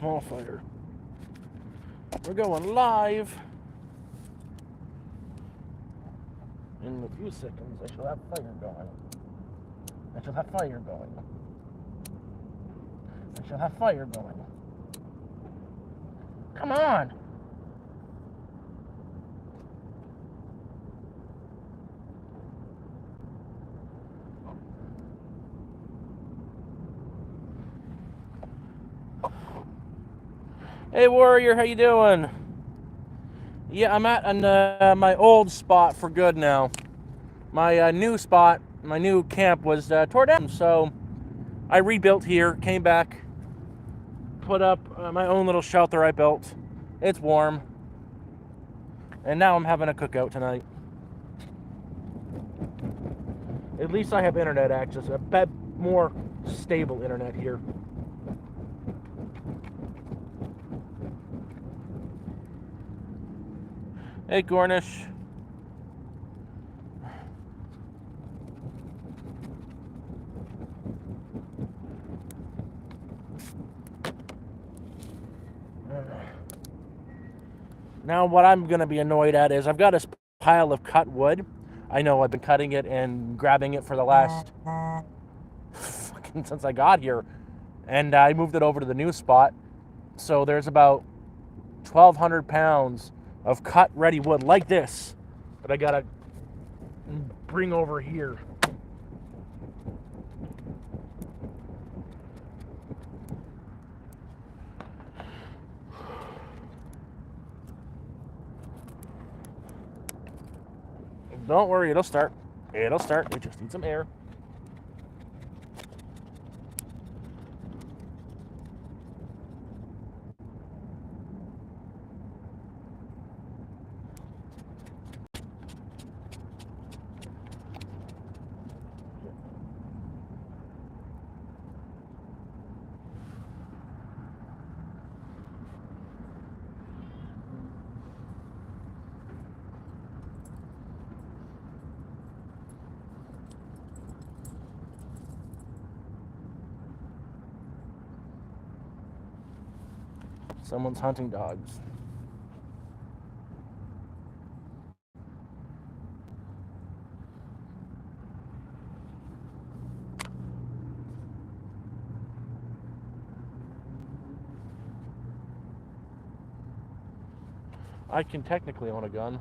small fire. We're going live. In a few seconds, I shall have fire going. I shall have fire going. I shall have fire going. Come on! Hey Warrior, how you doing? Yeah, I'm at my old spot for good now. My new spot, my new camp was tore down, so I rebuilt here, came back, put up my own little shelter I built. It's warm, and now I'm having a cookout tonight. At least I have internet access, a bit more stable internet here. Hey, Gornish. Now, what I'm going to be annoyed at is I've got this pile of cut wood. I know I've been cutting it and grabbing it for the last fucking since I got here. And I moved it over to the new spot. So there's about 1,200 pounds of cut ready wood like this that I gotta bring over here. Don't worry, it'll start. It'll start. We just need some air. Someone's hunting dogs. I can technically own a gun.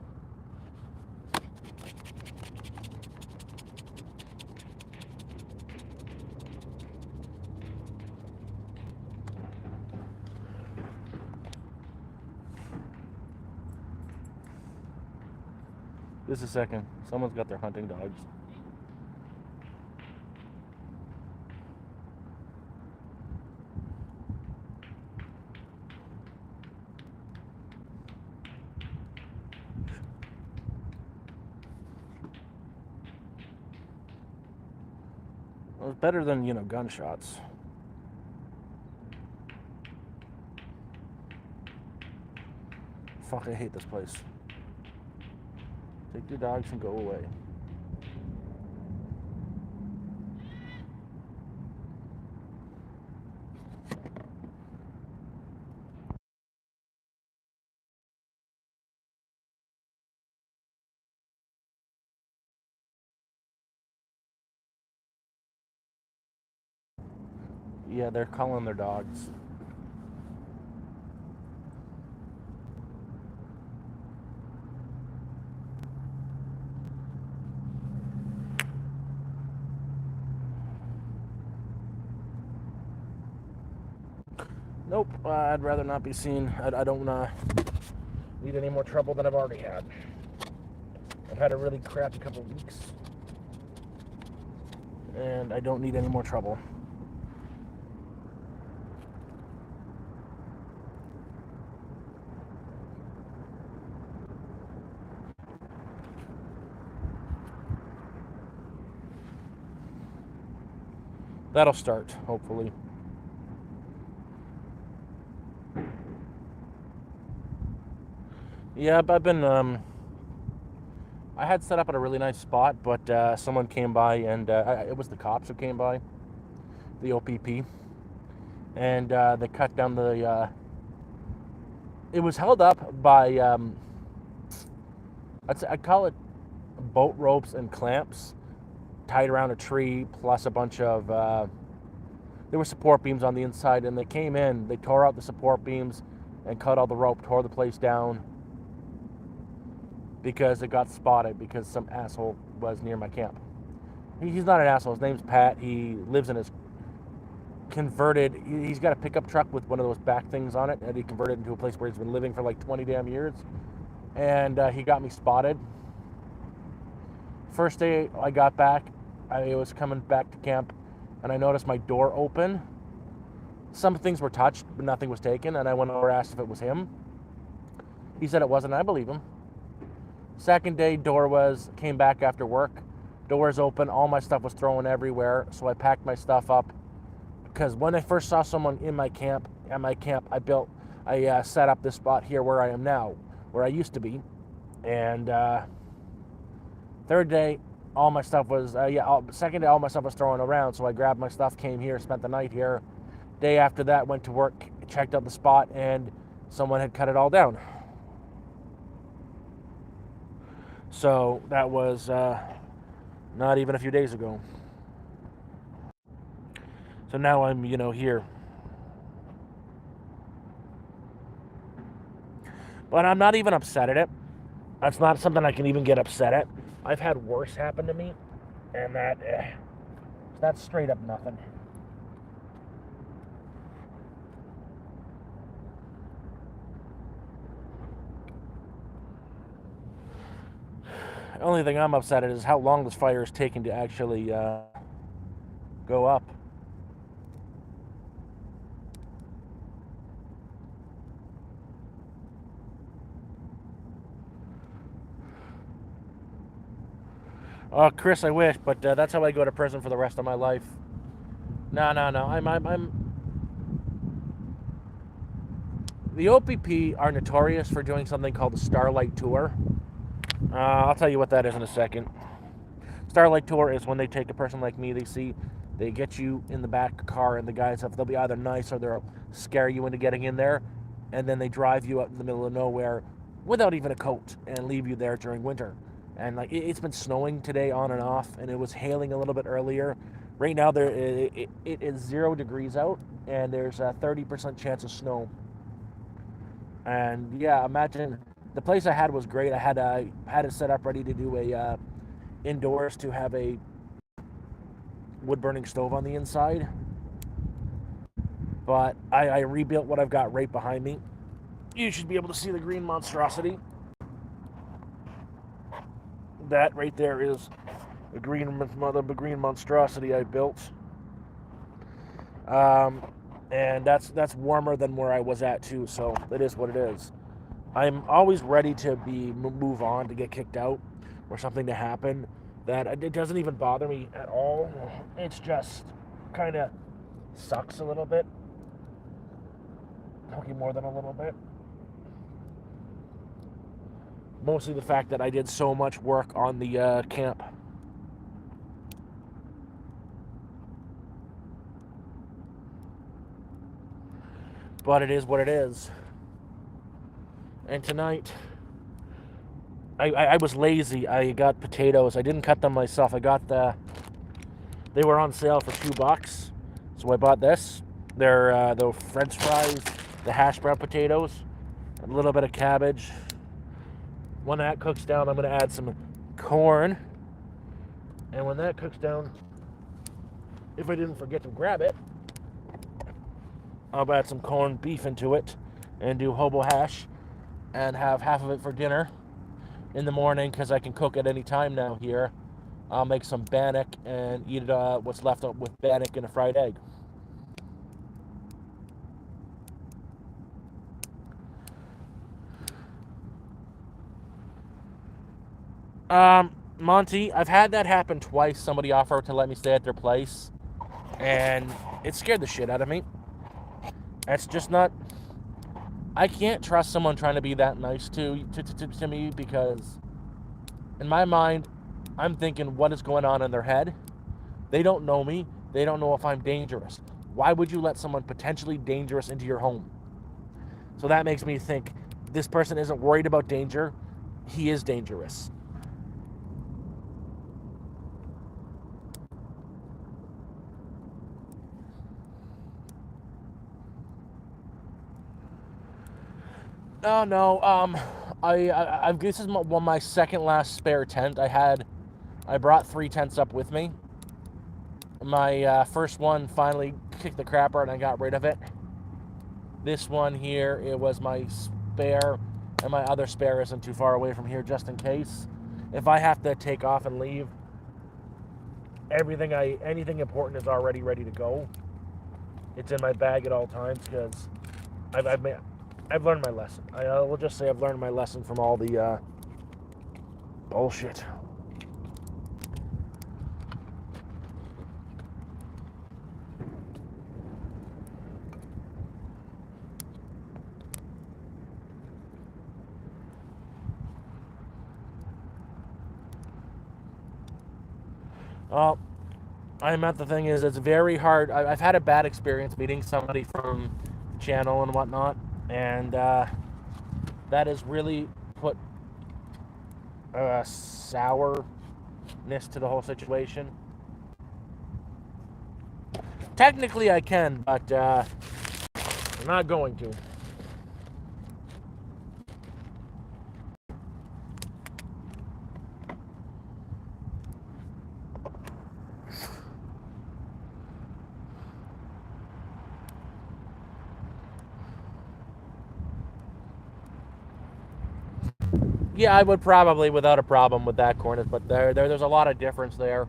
Just a second. Someone's got their hunting dogs. Well, it's better than, gunshots. Fuck, I hate this place. Take your dogs and go away. Yeah, they're calling their dogs. Nope, I'd rather not be seen. I don't need any more trouble than I've already had. I've had a really crappy couple weeks, and I don't need any more trouble. That'll start, hopefully. Yeah, I've been, I had set up at a really nice spot, but someone came by and it was the cops who came by, the OPP, and they cut down the. It was held up by I call it boat ropes and clamps tied around a tree, plus a bunch of. There were support beams on the inside, and they came in. They tore out the support beams and cut all the rope, tore the place down because it got spotted because some asshole was near my camp. He's not an asshole. His name's Pat. He lives in his converted. He's got a pickup truck with one of those back things on it, and he converted into a place where he's been living for like 20 damn years. And he got me spotted. First day I got back, I was coming back to camp, and I noticed my door open. Some things were touched, but nothing was taken. And I went over and asked if it was him. He said it wasn't. I believe him. Second day, came back after work. Doors open. All my stuff was thrown everywhere. So I packed my stuff up. Because when I first saw someone at my camp, I set up this spot here where I am now, where I used to be. And third day, all my stuff was, second day, all my stuff was thrown around. So I grabbed my stuff, came here, spent the night here. Day after that, went to work, checked out the spot, and someone had cut it all down. So that was not even a few days ago. So now I'm, here. But I'm not even upset at it. That's not something I can even get upset at. I've had worse happen to me, and that's straight up nothing. The only thing I'm upset at is how long this fire is taking to actually go up. Oh, Chris, I wish, but that's how I go to prison for the rest of my life. No. I'm. The OPP are notorious for doing something called the Starlight Tour. I'll tell you what that is in a second. Starlight Tour is when they take a person like me, they get you in the back car, and the guys they'll be either nice or they'll scare you into getting in there, and then they drive you out in the middle of nowhere without even a coat and leave you there during winter. And like it's been snowing today on and off, and it was hailing a little bit earlier. Right now it is 0 degrees out, and there's a 30% chance of snow. And yeah, imagine the place I had was great. I had it set up ready to do a indoors to have a wood burning stove on the inside. But I rebuilt what I've got right behind me. You should be able to see the green monstrosity. That right there is a green monstrosity I built. And that's warmer than where I was at too, so it is what it is. I'm always ready to move on, to get kicked out or something to happen. That it doesn't even bother me at all. It's just kind of sucks a little bit. Okay, more than a little bit. Mostly the fact that I did so much work on the camp. But it is what it is. And tonight, I was lazy. I got potatoes. I didn't cut them myself. They were on sale for $2. So I bought this. They're the French fries, the hash brown potatoes, a little bit of cabbage. When that cooks down, I'm going to add some corn. And when that cooks down, if I didn't forget to grab it, I'll add some corned beef into it and do hobo hash and have half of it for dinner in the morning, because I can cook at any time now here. I'll make some bannock and eat what's left with bannock and a fried egg. Monty, I've had that happen twice. Somebody offered to let me stay at their place, and it scared the shit out of me. It's just not. I can't trust someone trying to be that nice to me, because in my mind, I'm thinking what is going on in their head. They don't know me. They don't know if I'm dangerous. Why would you let someone potentially dangerous into your home? So that makes me think this person isn't worried about danger. He is dangerous. Oh no, this is my second last spare tent. I brought 3 tents up with me. My first one finally kicked the crap out and I got rid of it. This one here, it was my spare, and my other spare isn't too far away from here, just in case. If I have to take off and leave, anything important is already ready to go. It's in my bag at all times because I've learned my lesson. I will just say I've learned my lesson from all the bullshit. The thing is, it's very hard. I've had a bad experience meeting somebody from channel and whatnot, and that has really put sourness to the whole situation. Technically, I can, but I'm not going to. Yeah, I would probably without a problem with that, Cornus, but there's a lot of difference there.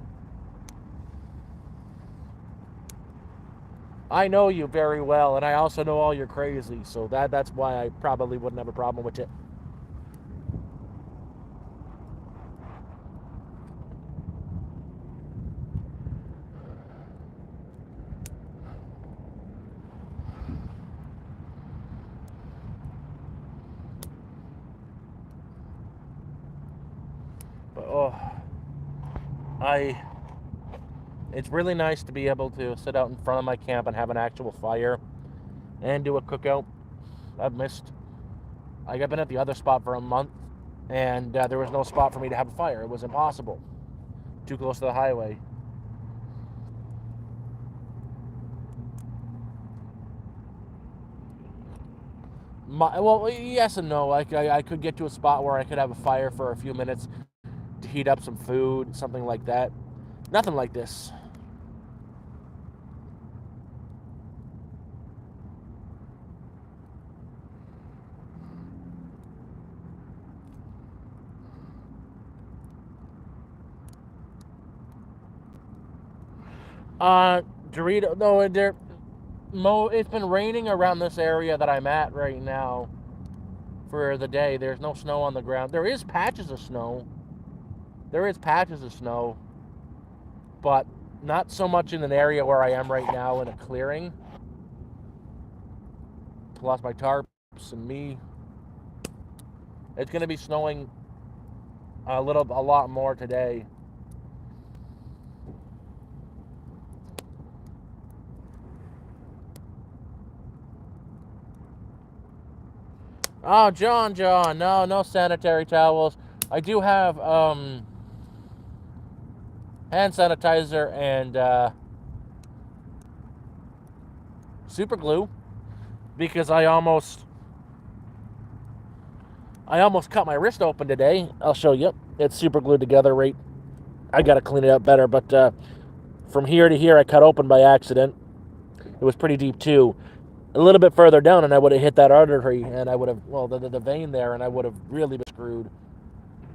I know you very well, and I also know all you're crazy, so that's why I probably wouldn't have a problem with it. But it's really nice to be able to sit out in front of my camp and have an actual fire and do a cookout. I've been at the other spot for a month, and there was no spot for me to have a fire. It was impossible. Too close to the highway. Well, yes and no. I could get to a spot where I could have a fire for a few minutes to heat up some food, something like that. Nothing like this. Dorito. No, it's been raining around this area that I'm at right now for the day. There's no snow on the ground. There is patches of snow. But not so much in an area where I am right now in a clearing. Plus my tarps and me. It's going to be snowing a lot more today. Oh, John, no sanitary towels. I do have hand sanitizer and super glue because I almost cut my wrist open today. I'll show you. It's super glued together right. I got to clean it up better, but from here to here I cut open by accident. It was pretty deep too. A little bit further down and I would have hit that artery and I would have, the vein there, and I would have really been screwed.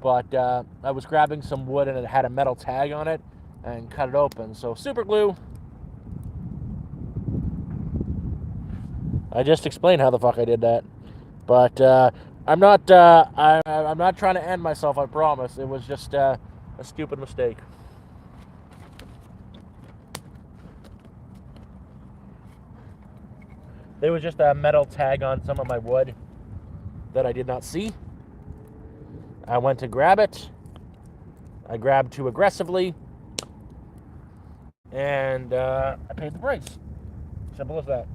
But I was grabbing some wood and it had a metal tag on it and cut it open. So super glue. I just explained how the fuck I did that. But I'm not trying to end myself, I promise. It was just a stupid mistake. There was just a metal tag on some of my wood that I did not see. I went to grab it. I grabbed too aggressively. And I paid the price. Simple as that.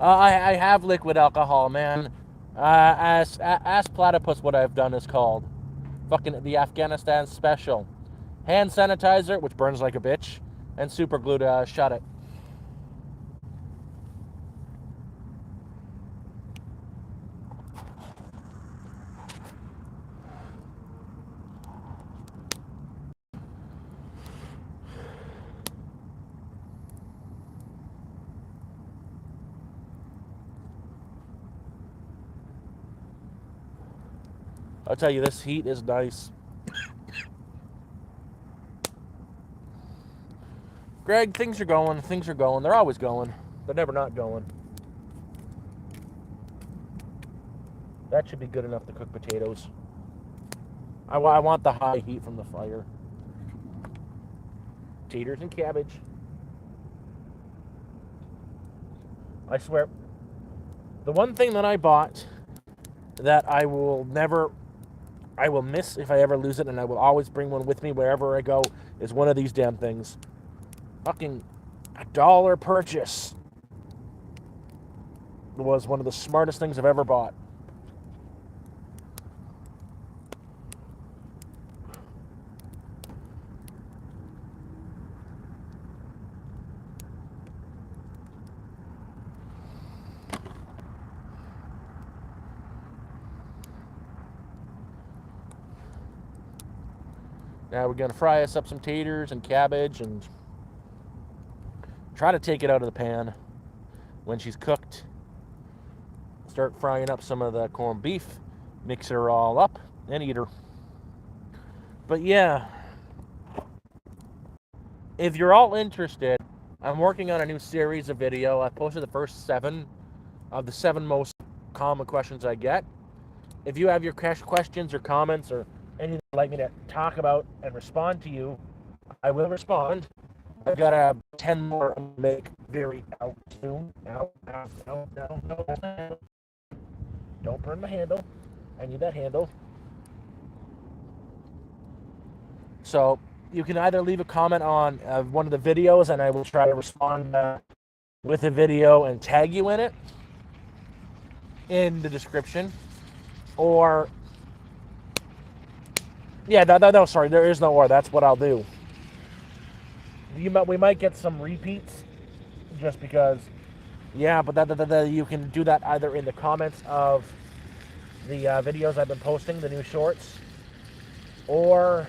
I have liquid alcohol, man. Ask Platypus what I've done is called. Fucking the Afghanistan special. Hand sanitizer, which burns like a bitch, and super glue to shut it. I'll tell you, this heat is nice. Greg, things are going. Things are going. They're always going. They're never not going. That should be good enough to cook potatoes. I want the high heat from the fire. Taters and cabbage. I swear, the one thing that I bought that I will miss if I ever lose it, and I will always bring one with me wherever I go, is one of these damn things. Fucking $1 purchase. It was one of the smartest things I've ever bought. Now we're going to fry us up some taters and cabbage and try to take it out of the pan when she's cooked. Start frying up some of the corned beef, mix her all up, and eat her. But yeah, if you're all interested, I'm working on a new series of video. I posted the first 7 of the 7 most common questions I get. If you have your questions or comments or anything you'd like me to talk about and respond to you, I will respond. I've got 10 more to make very out soon. No. Don't burn my handle. I need that handle. So you can either leave a comment on one of the videos, and I will try to respond with a video and tag you in it in the description. Or, yeah, no, sorry, there is no or. That's what I'll do. We might get some repeats, just because. Yeah, but you can do that either in the comments of the videos I've been posting, the new shorts, or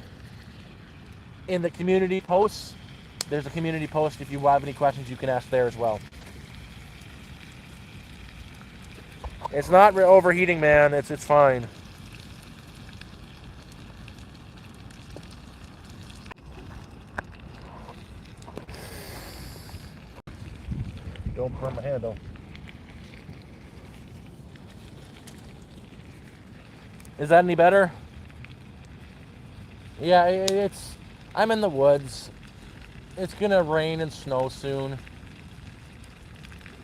in the community posts. There's a community post. If you have any questions, you can ask there as well. It's not overheating, man. It's fine. Don't burn my handle. Is that any better? Yeah, I'm in the woods. It's gonna rain and snow soon.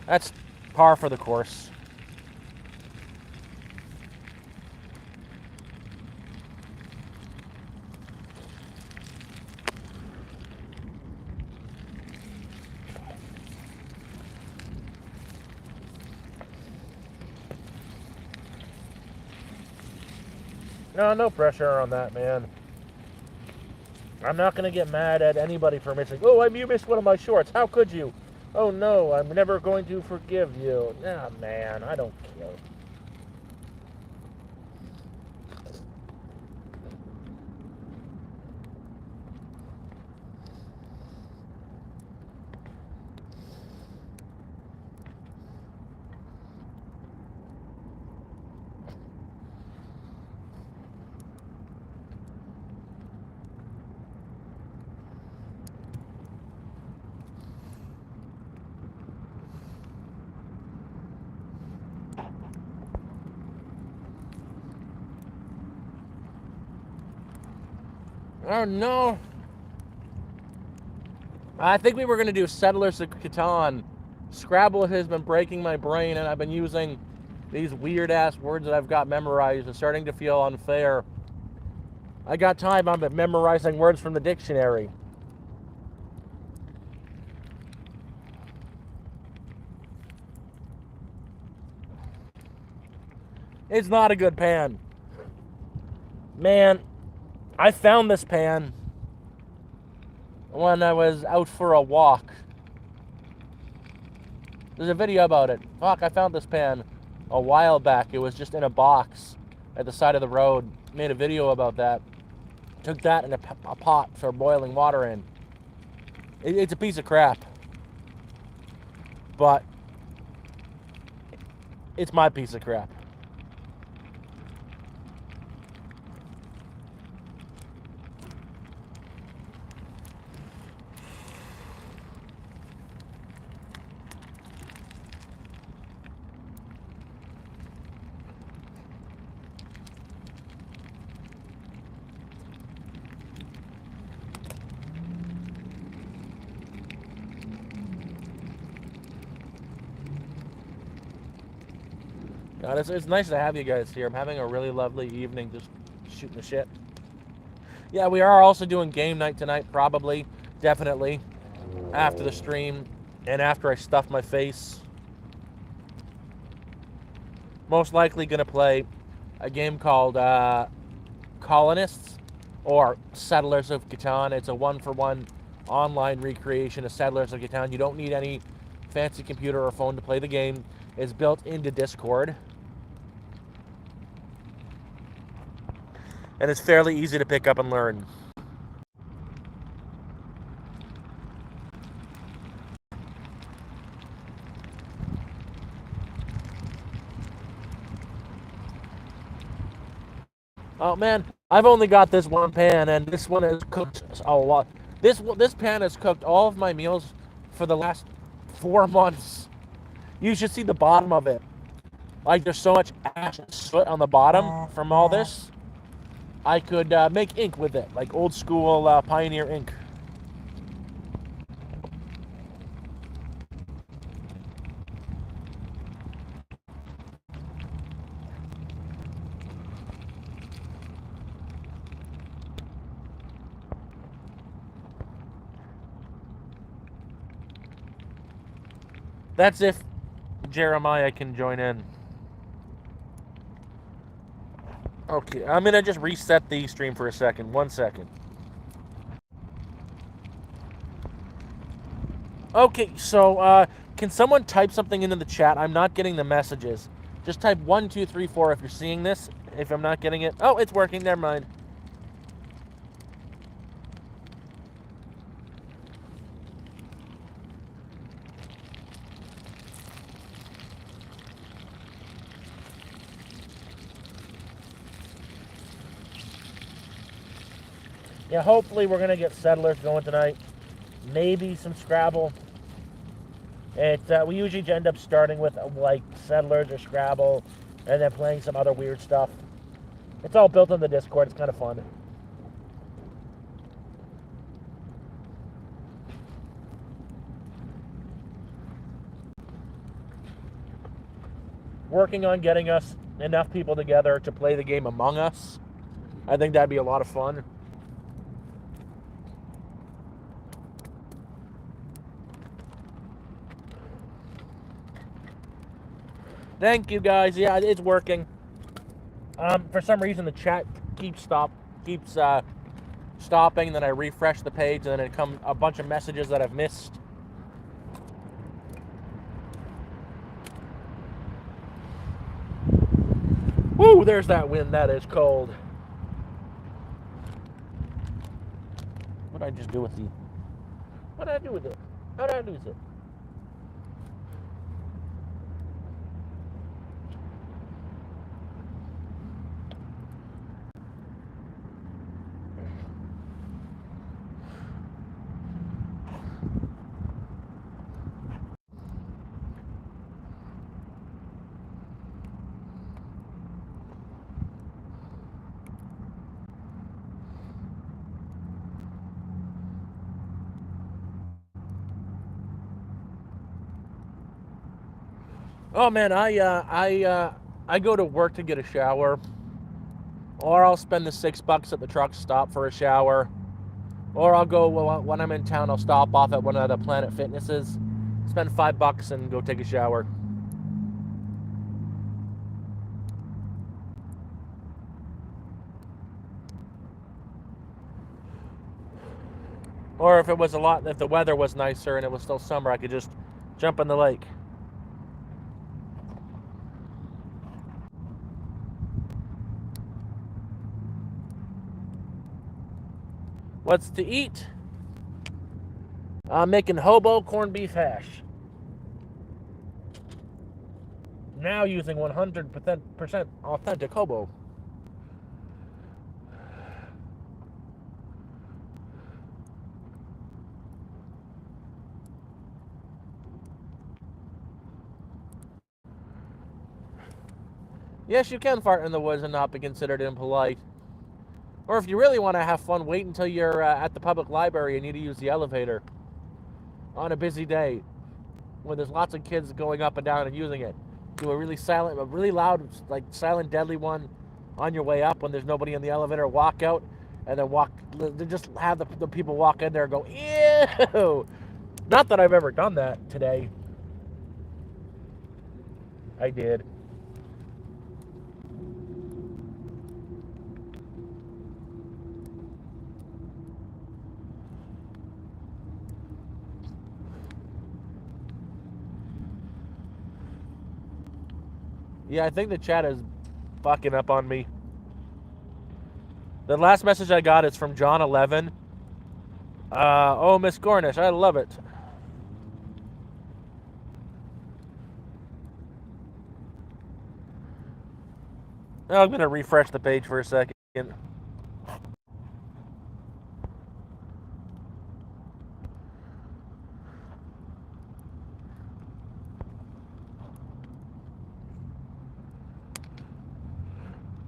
That's par for the course. No pressure on that, man. I'm not going to get mad at anybody for missing. Oh, you missed one of my shorts. How could you? Oh, no, I'm never going to forgive you. Nah, man, I don't care. Oh, no. I think we were going to do Settlers of Catan. Scrabble has been breaking my brain, and I've been using these weird-ass words that I've got memorized. It's starting to feel unfair. I got time. I'm memorizing words from the dictionary. It's not a good pan. Man, I found this pan when I was out for a walk. There's a video about it. Fuck, I found this pan a while back. It was just in a box at the side of the road. Made a video about that. Took that in a pot for boiling water in. It's a piece of crap. But it's my piece of crap. God, it's nice to have you guys here. I'm having a really lovely evening just shooting the shit. Yeah, we are also doing game night tonight, probably, definitely, after the stream and after I stuff my face. Most likely going to play a game called Colonists or Settlers of Catan. It's a one-for-one online recreation of Settlers of Catan. You don't need any fancy computer or phone to play the game. It's built into Discord. And it's fairly easy to pick up and learn. Oh man, I've only got this one pan, and this one has cooked a lot. This pan has cooked all of my meals for the last 4 months. You should see the bottom of it. Like, there's so much ash and soot on the bottom from all this. I could make ink with it, like old school Pioneer ink. That's if Jeremiah can join in. Okay, I'm gonna just reset the stream for a second. 1 second. Okay, so can someone type something into the chat? I'm not getting the messages. Just type 1, 2, 3, 4 if you're seeing this. If I'm not getting it, oh, it's working. Never mind. Yeah, hopefully we're gonna get Settlers going tonight. Maybe some Scrabble. We usually end up starting with like Settlers or Scrabble, and then playing some other weird stuff. It's all built on the Discord. It's kind of fun. Working on getting us enough people together to play the game Among Us. I think that'd be a lot of fun. Thank you guys. Yeah, it's working. For some reason the chat keeps stopping. Then I refresh the page, and then it comes a bunch of messages that I've missed. Woo! There's that wind. That is cold. What did I just do with the? What did I do with it? How did I lose it? Oh man, I go to work to get a shower, or I'll spend the $6 at the truck stop for a shower, or I'll go when I'm in town. I'll stop off at one of the Planet Fitnesses, spend $5 and go take a shower. Or if the weather was nicer and it was still summer, I could just jump in the lake. What's to eat? I'm making hobo corned beef hash. Now using 100% authentic hobo. Yes, you can fart in the woods and not be considered impolite. Or if you really want to have fun, wait until you're at the public library and need to use the elevator on a busy day when there's lots of kids going up and down and using it. Do a really loud, like silent, deadly one on your way up when there's nobody in the elevator. Walk out and then just have the people walk in there and go, ew. Not that I've ever done that today. I did. Yeah, I think the chat is fucking up on me. The last message I got is from John 11. Oh, Miss Gornish, I love it. Oh, I'm going to refresh the page for a second.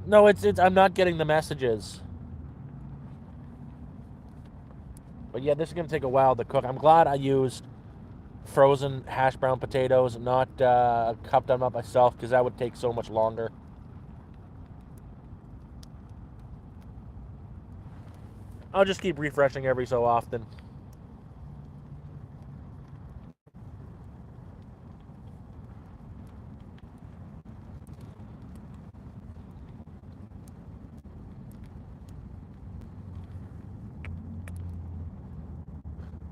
No, it's I'm not getting the messages. But yeah, this is going to take a while to cook. I'm glad I used frozen hash brown potatoes, not cupped them up myself, because that would take so much longer. I'll just keep refreshing every so often.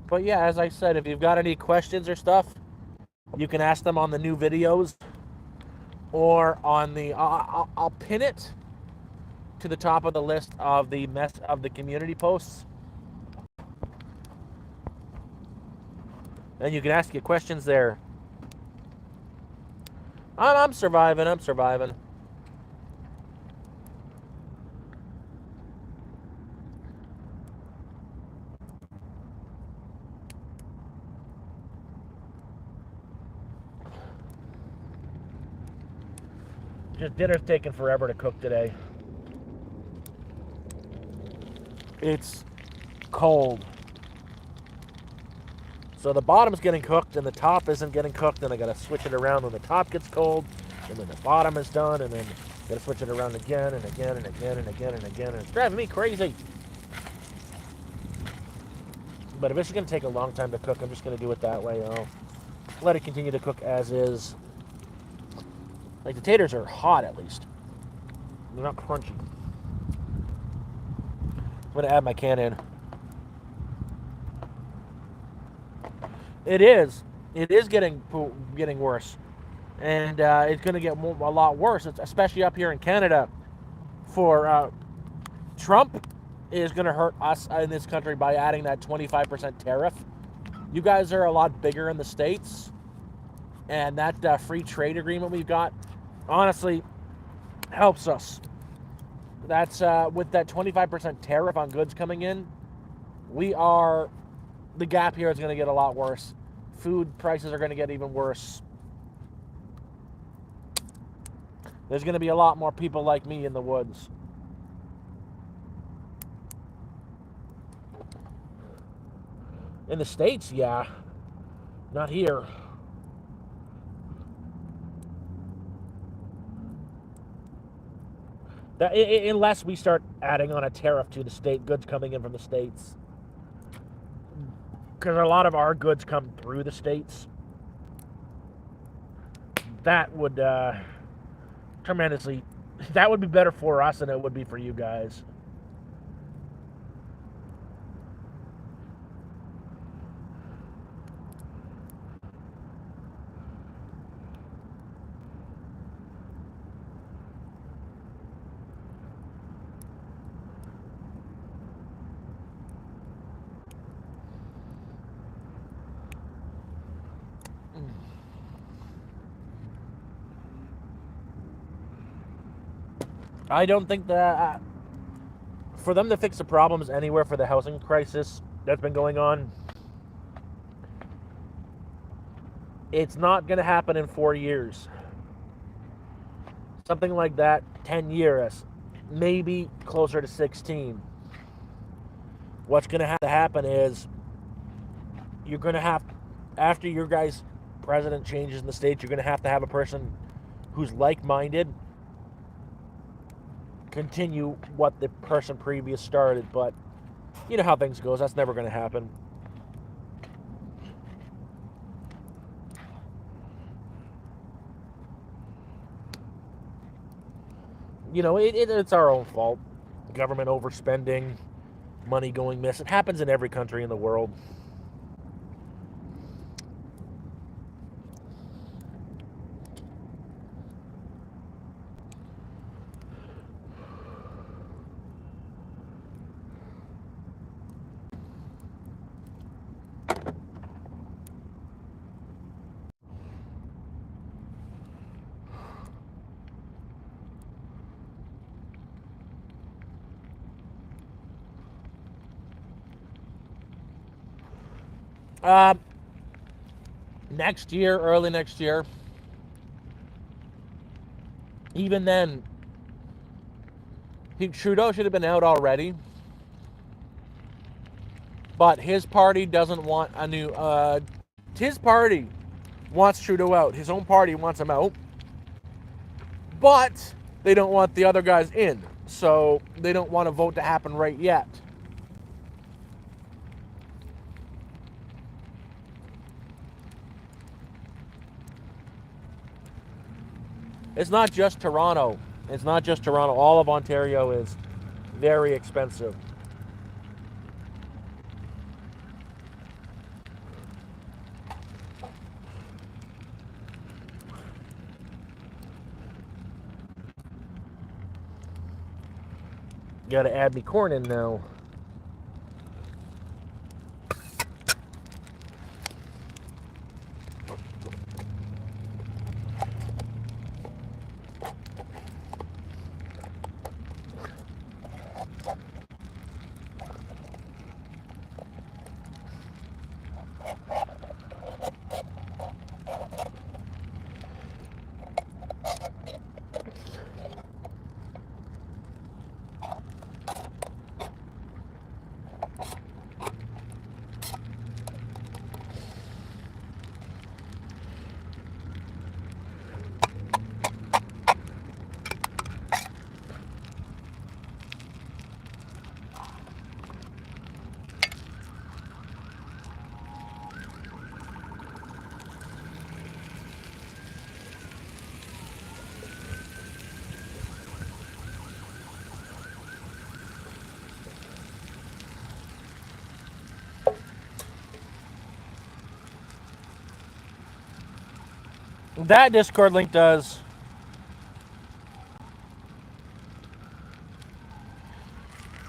But yeah, as I said, if you've got any questions or stuff, you can ask them on the new videos or on the. I'll pin it to the top of the list of the community posts, and you can ask your questions there. I'm surviving. I'm surviving. Just dinner's taking forever to cook today. It's cold. So the bottom's getting cooked and the top isn't getting cooked, and I gotta switch it around when the top gets cold, and then the bottom is done, and then gotta switch it around again and again and again and again and again, and it's driving me crazy. But if it's gonna take a long time to cook, I'm just gonna do it that way. I'll let it continue to cook as is. Like, the taters are hot at least. They're not crunchy. I'm gonna add my can in. It is getting worse, and it's going to get a lot worse, especially up here in Canada. For Trump is going to hurt us in this country by adding that 25% tariff. You guys are a lot bigger in the States, and that free trade agreement we've got, honestly, helps us. That's with that 25% tariff on goods coming in, the gap here is going to get a lot worse. Food prices are going to get even worse. There's going to be a lot more people like me in the woods. In the States, yeah. Not here. Unless we start adding on a tariff to the state goods coming in from the states, because a lot of our goods come through the states. That would tremendously. That would be better for us than it would be for you guys. I don't think that for them to fix the problems anywhere for the housing crisis that's been going on, it's not going to happen in 4 years. Something like that, 10 years, maybe closer to 16. What's going to have to happen is you're going to have, after your guys' president changes in the states, you're going to have a person who's like-minded continue what the person previous started. But you know how things goes. That's never going to happen. You know, it's our own fault. Government overspending, money going missing. It happens in every country in the world. Next year, early next year. Even then, Trudeau should have been out already. But his party doesn't want a new. His party wants Trudeau out. His own party wants him out. But they don't want the other guys in. So they don't want a vote to happen right yet. It's not just Toronto. It's not just Toronto. All of Ontario is very expensive. Got to add me corn in now. That Discord link does.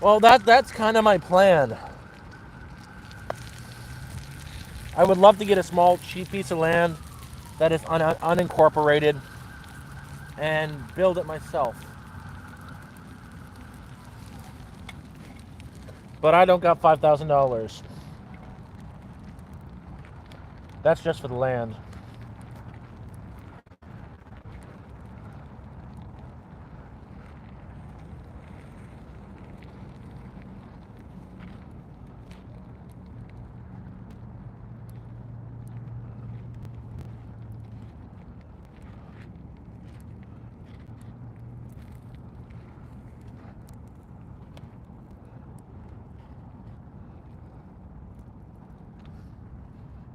Well, that's kind of my plan. I would love to get a small, cheap piece of land that is unincorporated and build it myself. But I don't got $5,000. That's just for the land.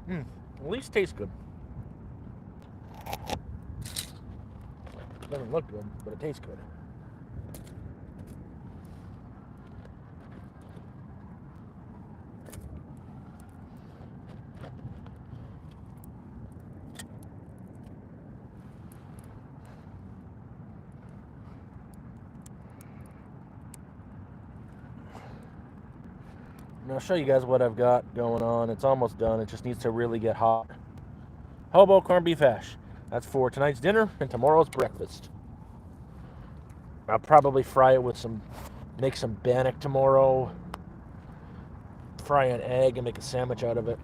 At least tastes good. Doesn't look good, but it tastes good. And I'll show you guys what I've got going on. It's almost done. It just needs to really get hot. Hobo corned beef hash. That's for tonight's dinner and tomorrow's breakfast. I'll probably fry it with make some bannock tomorrow. Fry an egg and make a sandwich out of it.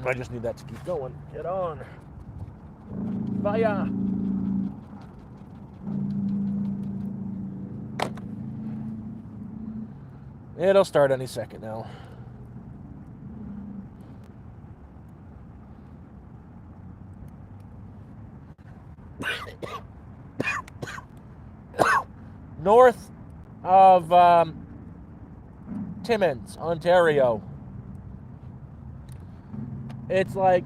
I just need that to keep going. Get on. Fire. It'll start any second now. North of Timmins, Ontario. It's like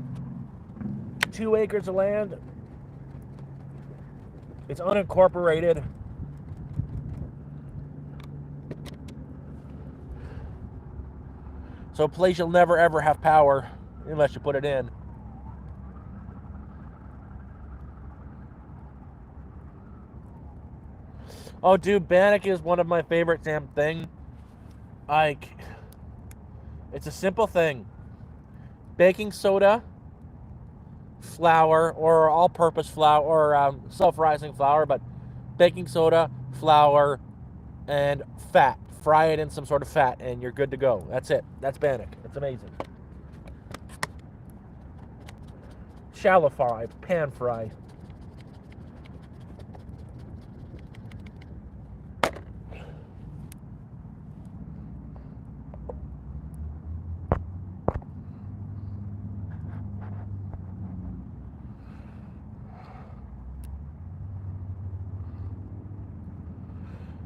2 acres of land. It's unincorporated. So a place you'll never ever have power unless you put it in. Oh, dude, bannock is one of my favorite damn thing. It's a simple thing. Baking soda, flour, or all-purpose flour, or self-rising flour, but baking soda, flour, and fat. Fry it in some sort of fat, and you're good to go. That's it. That's bannock. It's amazing. Shallow fry, pan fry.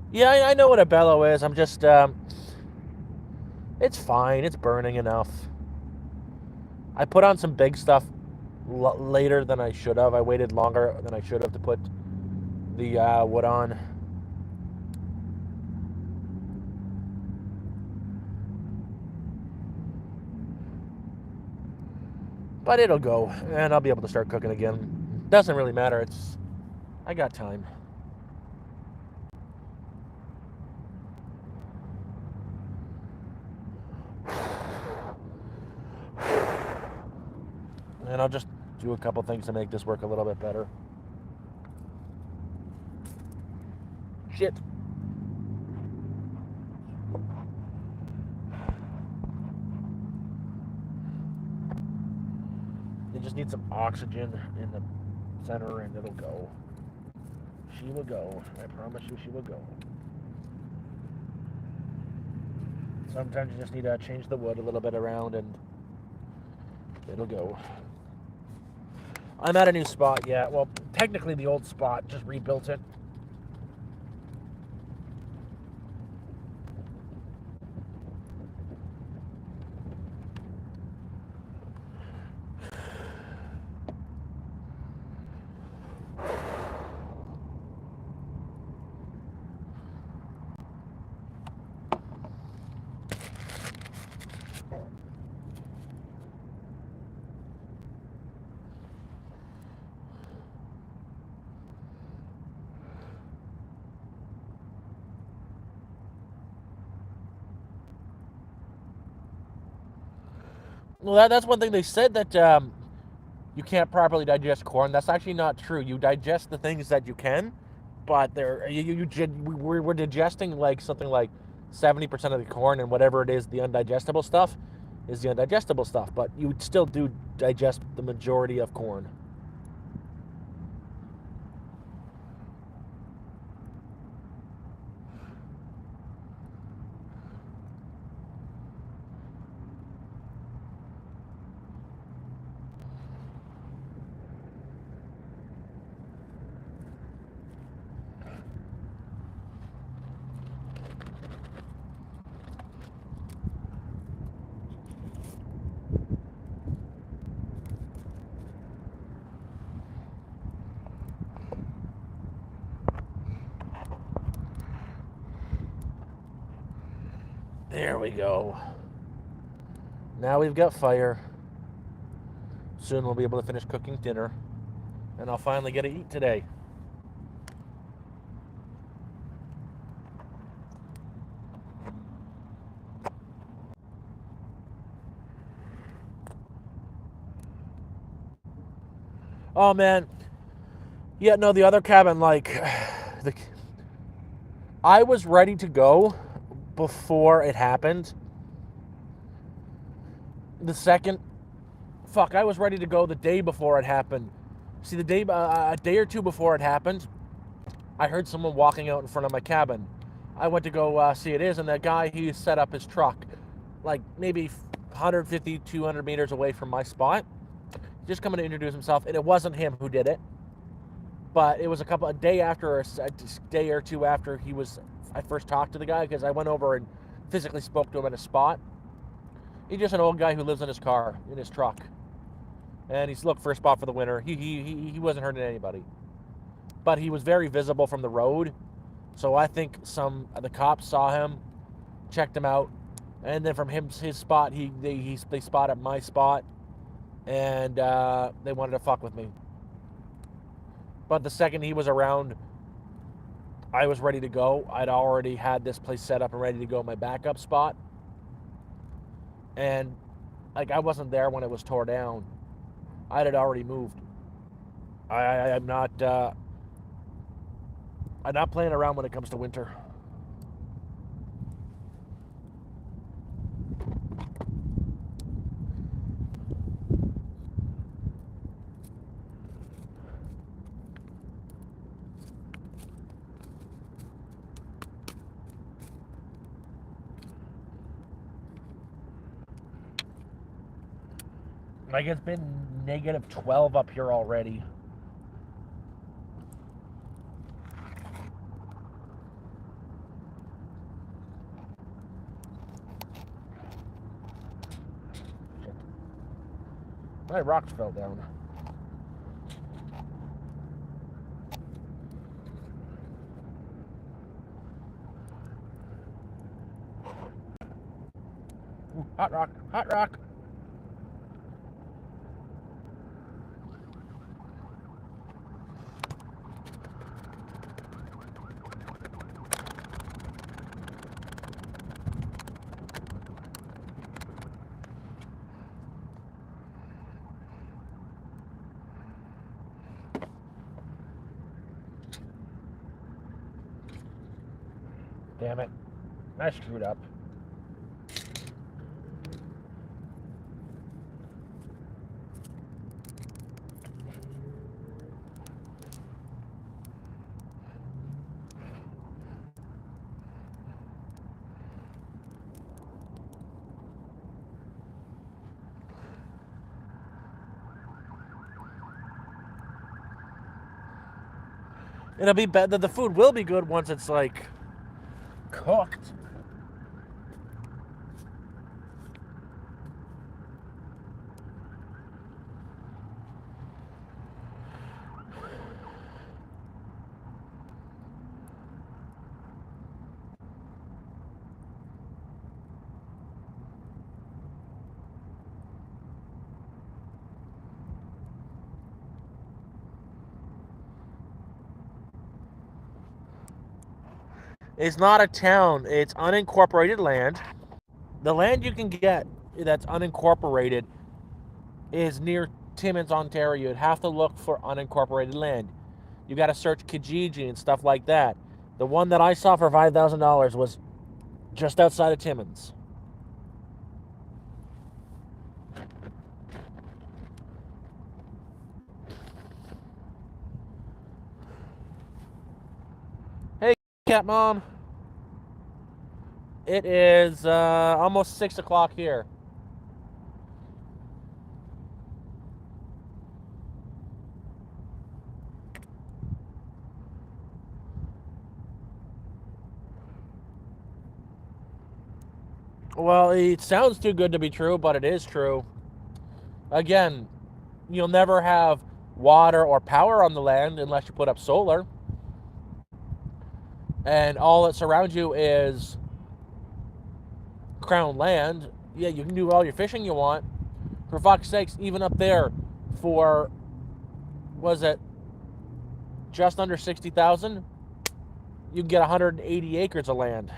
Yeah, I know what a bellow is. I'm just, it's fine. It's burning enough. I put on some big stuff later than I should have. I waited longer than I should have to put the wood on. But it'll go, and I'll be able to start cooking again. Doesn't really matter. I got time. And I'll just do a couple things to make this work a little bit better. Shit. You just need some oxygen in the center and it'll go. She will go. I promise you she will go. Sometimes you just need to change the wood a little bit around and it'll go. I'm at a new spot, yeah. Well, technically the old spot, just rebuilt it. Well, that's one thing they said that you can't properly digest corn. That's actually not true. You digest the things that you can, but we're digesting like something like 70% of the corn, and whatever it is, the undigestible stuff is the undigestible stuff. But you still do digest the majority of corn. There we go. Now we've got fire. Soon we'll be able to finish cooking dinner. And I'll finally get to eat today. Oh, man. Yeah, no, the other cabin, like... I was ready to go before it happened. The second... Fuck, I was ready to go the day before it happened. See, a day or two before it happened, I heard someone walking out in front of my cabin. I went to go see it is, and that guy, he set up his truck, like maybe 150, 200 meters away from my spot, just coming to introduce himself, and it wasn't him who did it, but it was a day or two after I first talked to the guy, because I went over and physically spoke to him at a spot. He's just an old guy who lives in his car, in his truck. And he's looked for a spot for the winter. He wasn't hurting anybody. But he was very visible from the road. So I think the cops saw him, checked him out, and then from his spot, they spotted my spot, and they wanted to fuck with me. But the second he was around, I was ready to go. I'd already had this place set up and ready to go, my backup spot. And like I wasn't there when it was tore down. I had already moved. I'm not playing around when it comes to winter. Like, it's been negative 12 up here already. Shit. My rocks fell down. Ooh, hot rock, hot rock. Damn it. I screwed up. It'll be better. The food will be good once it's like cooked. It's not a town. It's unincorporated land. The land you can get that's unincorporated is near Timmins, Ontario. You'd have to look for unincorporated land. You got to search Kijiji and stuff like that. The one that I saw for $5,000 was just outside of Timmins. Hey, cat mom. It is almost 6 o'clock here. Well, it sounds too good to be true, but it is true. Again, you'll never have water or power on the land unless you put up solar. And all that surrounds you is crown land. Yeah, you can do all your fishing you want. For fuck's sakes, even up there for, was it just under 60,000, you can get 180 acres of land.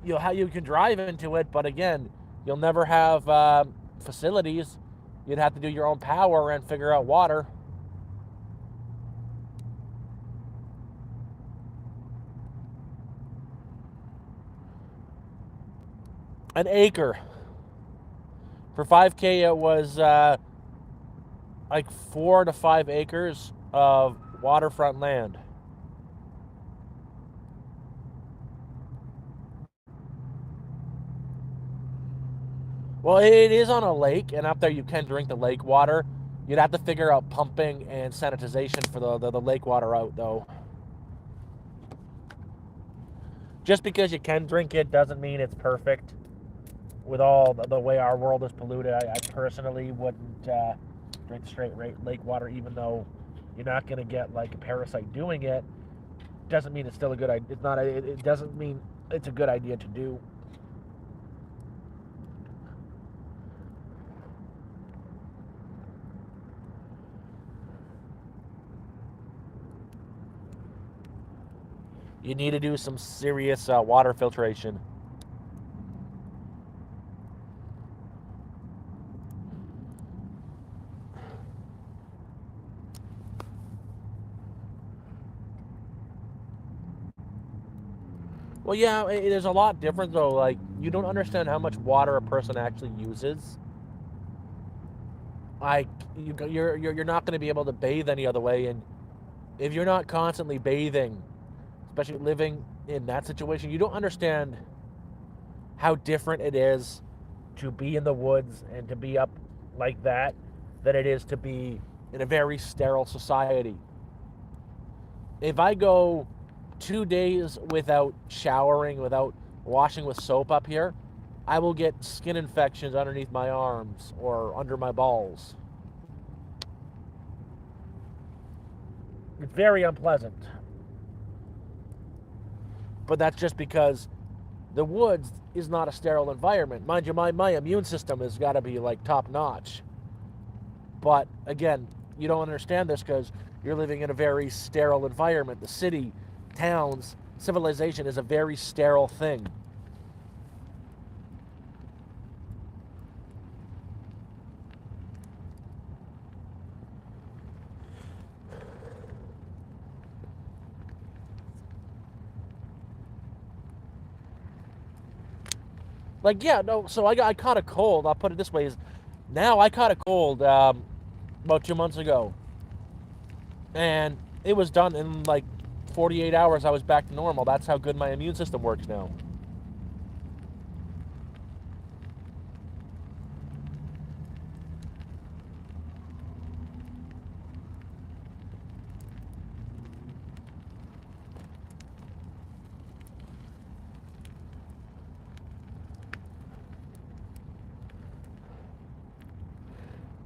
You can drive into it, but again, you'll never have facilities. You'd have to do your own power and figure out water. An acre. For 5K, it was like 4 to 5 acres of waterfront land. Well, it is on a lake, and up there you can drink the lake water. You'd have to figure out pumping and sanitization for the lake water out, though. Just because you can drink it doesn't mean it's perfect. With all the way our world is polluted, I personally wouldn't drink straight lake water, even though you're not going to get like a parasite doing it. Doesn't mean it's still a good idea. It's not. It doesn't mean it's a good idea to do. You need to do some serious water filtration. Well, yeah, there's a lot different though. Like, you don't understand how much water a person actually uses. Like, you're not going to be able to bathe any other way, and if you're not constantly bathing, especially living in that situation, you don't understand how different it is to be in the woods and to be up like that than it is to be in a very sterile society. If I go 2 days without showering, without washing with soap up here, I will get skin infections underneath my arms or under my balls. It's very unpleasant. But that's just because the woods is not a sterile environment. Mind you, my immune system has got to be like top notch. But again, you don't understand this because you're living in a very sterile environment. The city, towns, civilization is a very sterile thing. Like, yeah, no, so I caught a cold. I'll put it this way: is now I caught a cold about 2 months ago, and it was done in like 48 hours. I was back to normal. That's how good my immune system works now.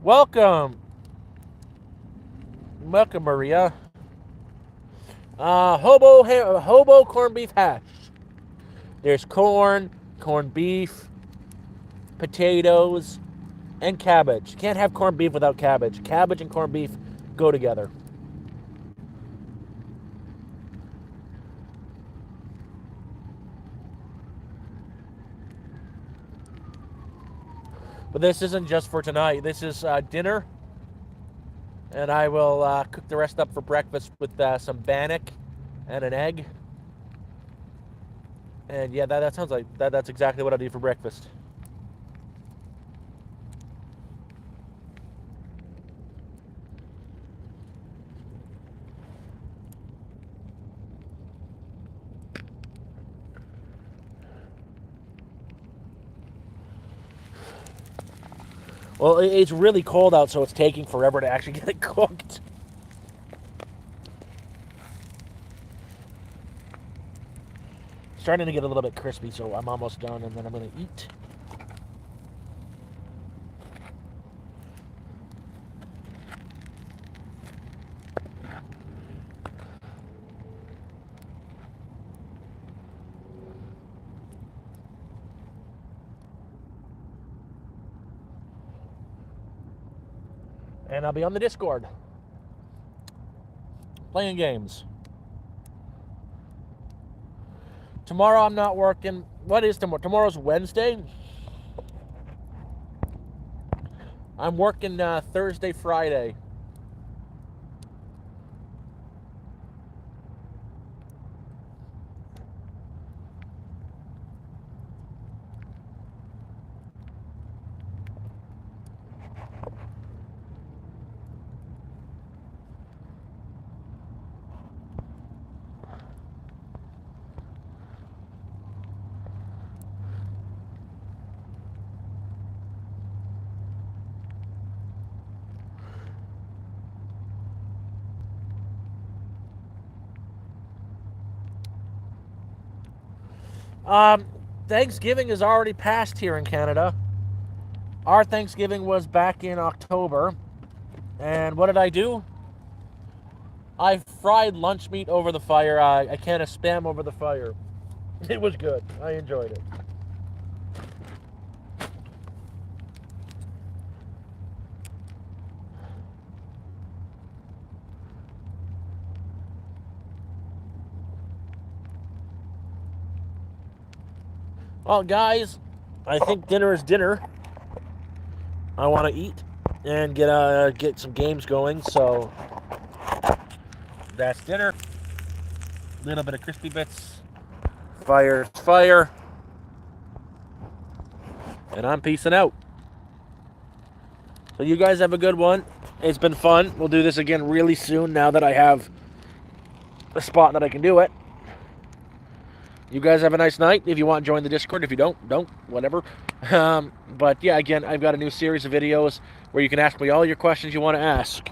Welcome, Maria. Hobo corned beef hash. There's corned beef, potatoes, and cabbage. You can't have corned beef without cabbage. Cabbage and corned beef go together. But this isn't just for tonight. This is dinner. And I will cook the rest up for breakfast with some bannock and an egg. And yeah, that sounds like that's exactly what I'll do for breakfast. Well, it's really cold out, so it's taking forever to actually get it cooked. Starting to get a little bit crispy, so I'm almost done, and then I'm going to eat. And I'll be on the Discord playing games. tomorrow. I'm not working. What is tomorrow? Tomorrow's Wednesday. I'm working Thursday, Friday. Thanksgiving is already passed here in Canada. Our Thanksgiving was back in October. And what did I do? I fried lunch meat over the fire. A can of Spam over the fire. It was good. I enjoyed it. Well, guys, I think dinner is dinner. I want to eat and get some games going. So that's dinner. Little bit of crispy bits. Fire's fire. And I'm peacing out. So you guys have a good one. It's been fun. We'll do this again really soon now that I have a spot that I can do it. You guys have a nice night. If you want, join the Discord. If you don't, whatever. But yeah, again, I've got a new series of videos where you can ask me all your questions you want to ask,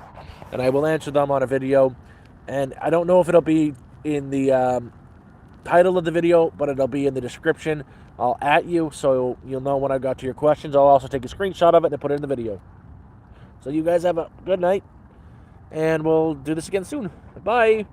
and I will answer them on a video. And I don't know if it'll be in the title of the video, but it'll be in the description. I'll @ you so you'll know when I got to your questions. I'll also take a screenshot of it and put it in the video. So you guys have a good night, and we'll do this again soon. Bye.